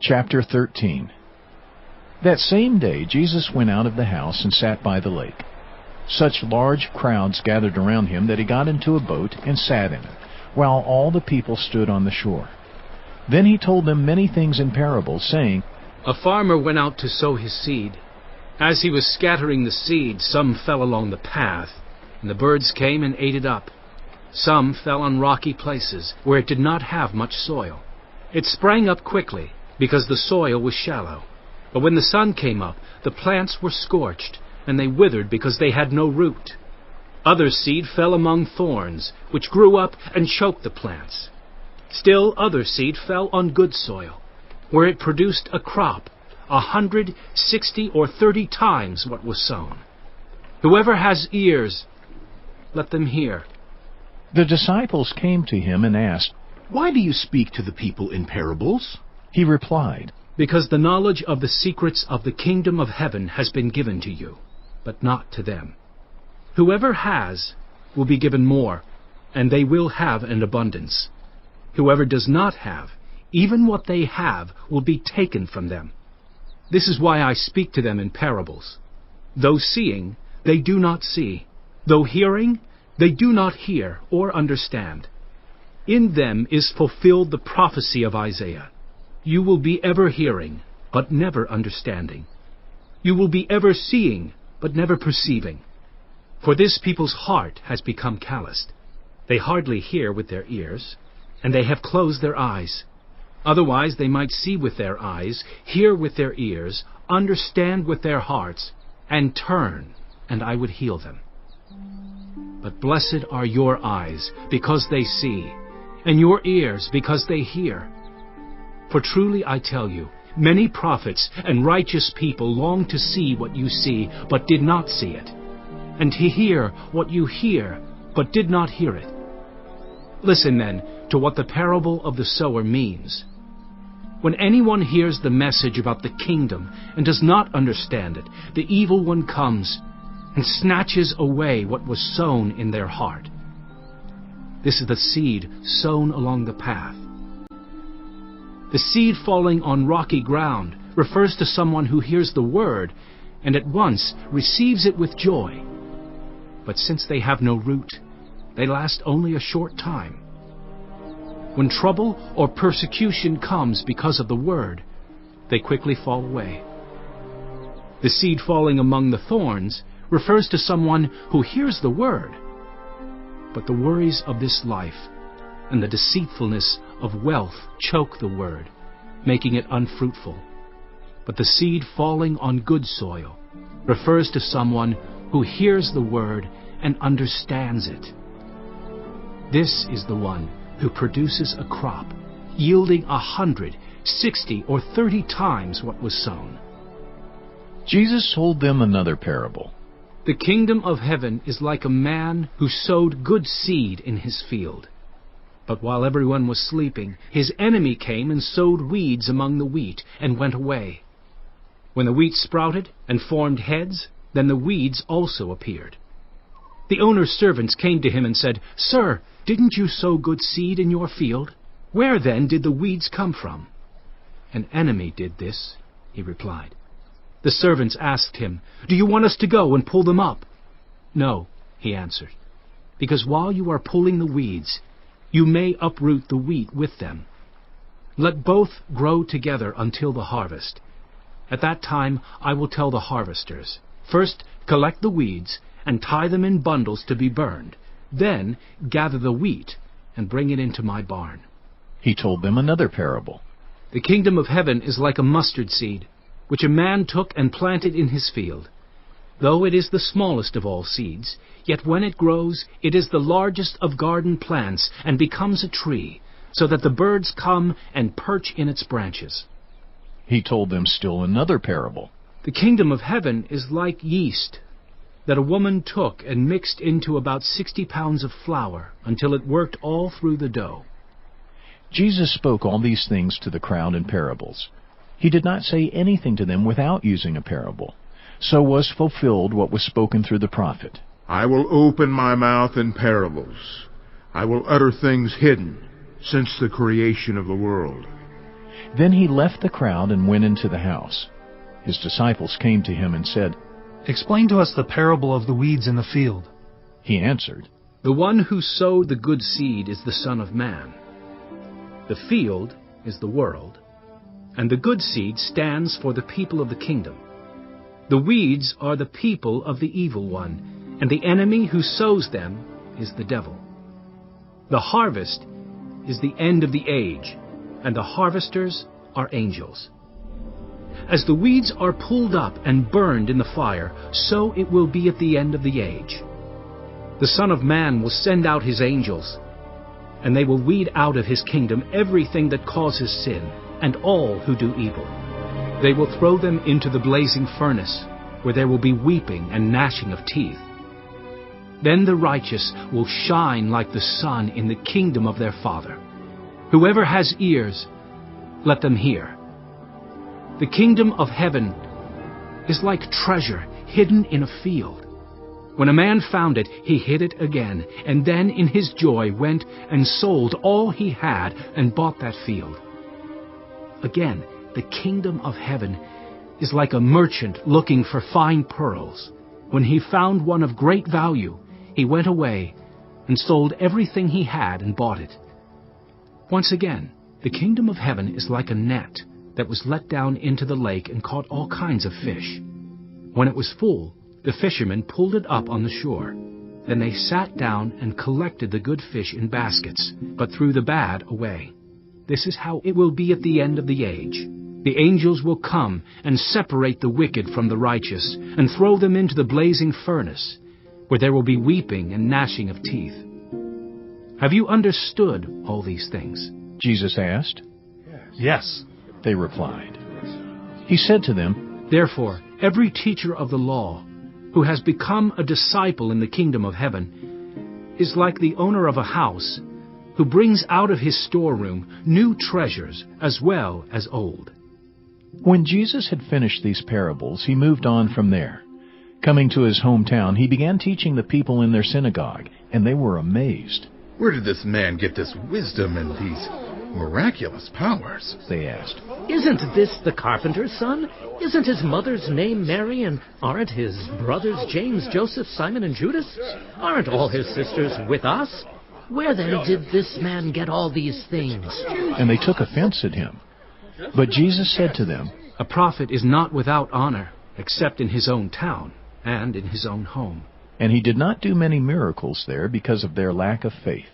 Chapter 13. That same day Jesus went out of the house and sat by the lake. Such large crowds gathered around him that he got into a boat and sat in it, while all the people stood on the shore. Then he told them many things in parables, saying, A farmer went out to sow his seed. As he was scattering the seed, some fell along the path, and the birds came and ate it up. Some fell on rocky places, where it did not have much soil. It sprang up quickly, because the soil was shallow. But when the sun came up, the plants were scorched, and they withered because they had no root. Other seed fell among thorns, which grew up and choked the plants. Still other seed fell on good soil, where it produced a crop, 100, 60, or 30 times what was sown. Whoever has ears, let them hear. The disciples came to him and asked, Why do you speak to the people in parables? He replied, Because the knowledge of the secrets of the kingdom of heaven has been given to you, but not to them. Whoever has will be given more, and they will have an abundance. Whoever does not have, even what they have will be taken from them. This is why I speak to them in parables. Though seeing, they do not see. Though hearing, they do not hear or understand. In them is fulfilled the prophecy of Isaiah. You will be ever hearing, but never understanding. You will be ever seeing, but never perceiving. For this people's heart has become calloused. They hardly hear with their ears, and they have closed their eyes. Otherwise they might see with their eyes, hear with their ears, understand with their hearts, and turn, and I would heal them. But blessed are your eyes, because they see, and your ears, because they hear. For truly I tell you, many prophets and righteous people longed to see what you see, but did not see it, and to hear what you hear, but did not hear it. Listen then to what the parable of the sower means. When anyone hears the message about the kingdom and does not understand it, the evil one comes and snatches away what was sown in their heart. This is the seed sown along the path. The seed falling on rocky ground refers to someone who hears the word and at once receives it with joy. But since they have no root, they last only a short time. When trouble or persecution comes because of the word, they quickly fall away. The seed falling among the thorns refers to someone who hears the word, but the worries of this life and the deceitfulness of wealth choke the word, making it unfruitful. But the seed falling on good soil refers to someone who hears the word and understands it. This is the one who produces a crop, yielding 100, 60, or 30 times what was sown. Jesus told them another parable. The kingdom of heaven is like a man who sowed good seed in his field. But while everyone was sleeping, his enemy came and sowed weeds among the wheat and went away. When the wheat sprouted and formed heads, then the weeds also appeared. The owner's servants came to him and said, Sir, didn't you sow good seed in your field? Where then did the weeds come from? An enemy did this, he replied. The servants asked him, Do you want us to go and pull them up? No, he answered, because while you are pulling the weeds, you may uproot the wheat with them. Let both grow together until the harvest. At that time I will tell the harvesters, First collect the weeds and tie them in bundles to be burned. Then gather the wheat and bring it into my barn. He told them another parable. The kingdom of heaven is like a mustard seed, which a man took and planted in his field. Though it is the smallest of all seeds, yet when it grows, it is the largest of garden plants and becomes a tree, so that the birds come and perch in its branches. He told them still another parable. The kingdom of heaven is like yeast that a woman took and mixed into about 60 pounds of flour until it worked all through the dough. Jesus spoke all these things to the crowd in parables. He did not say anything to them without using a parable. So was fulfilled what was spoken through the prophet. I will open my mouth in parables. I will utter things hidden since the creation of the world. Then he left the crowd and went into the house. His disciples came to him and said, "Explain to us the parable of the weeds in the field." He answered, The one who sowed the good seed is the Son of Man. The field is the world, and the good seed stands for the people of the kingdom. The weeds are the people of the evil one, and the enemy who sows them is the devil. The harvest is the end of the age, and the harvesters are angels. As the weeds are pulled up and burned in the fire, so it will be at the end of the age. The Son of Man will send out his angels, and they will weed out of his kingdom everything that causes sin, and all who do evil. They will throw them into the blazing furnace, where there will be weeping and gnashing of teeth. Then the righteous will shine like the sun in the kingdom of their Father. Whoever has ears, let them hear. The kingdom of heaven is like treasure hidden in a field. When a man found it, he hid it again, and then in his joy went and sold all he had and bought that field. Again, the kingdom of heaven is like a merchant looking for fine pearls. When he found one of great value, he went away and sold everything he had and bought it. Once again, the kingdom of heaven is like a net that was let down into the lake and caught all kinds of fish. When it was full, the fishermen pulled it up on the shore. Then they sat down and collected the good fish in baskets, but threw the bad away. This is how it will be at the end of the age. The angels will come and separate the wicked from the righteous and throw them into the blazing furnace, where there will be weeping and gnashing of teeth. Have you understood all these things? Jesus asked. "Yes." They replied. He said to them, Therefore, every teacher of the law who has become a disciple in the kingdom of heaven is like the owner of a house who brings out of his storeroom new treasures as well as old. When Jesus had finished these parables, he moved on from there. Coming to his hometown, he began teaching the people in their synagogue, and they were amazed. Where did this man get this wisdom and these miraculous powers? They asked. Isn't this the carpenter's son? Isn't his mother's name Mary, and aren't his brothers James, Joseph, Simon, and Judas? Aren't all his sisters with us? Where then did this man get all these things? And they took offense at him. But Jesus said to them, A prophet is not without honor, except in his own town and in his own home. And he did not do many miracles there because of their lack of faith.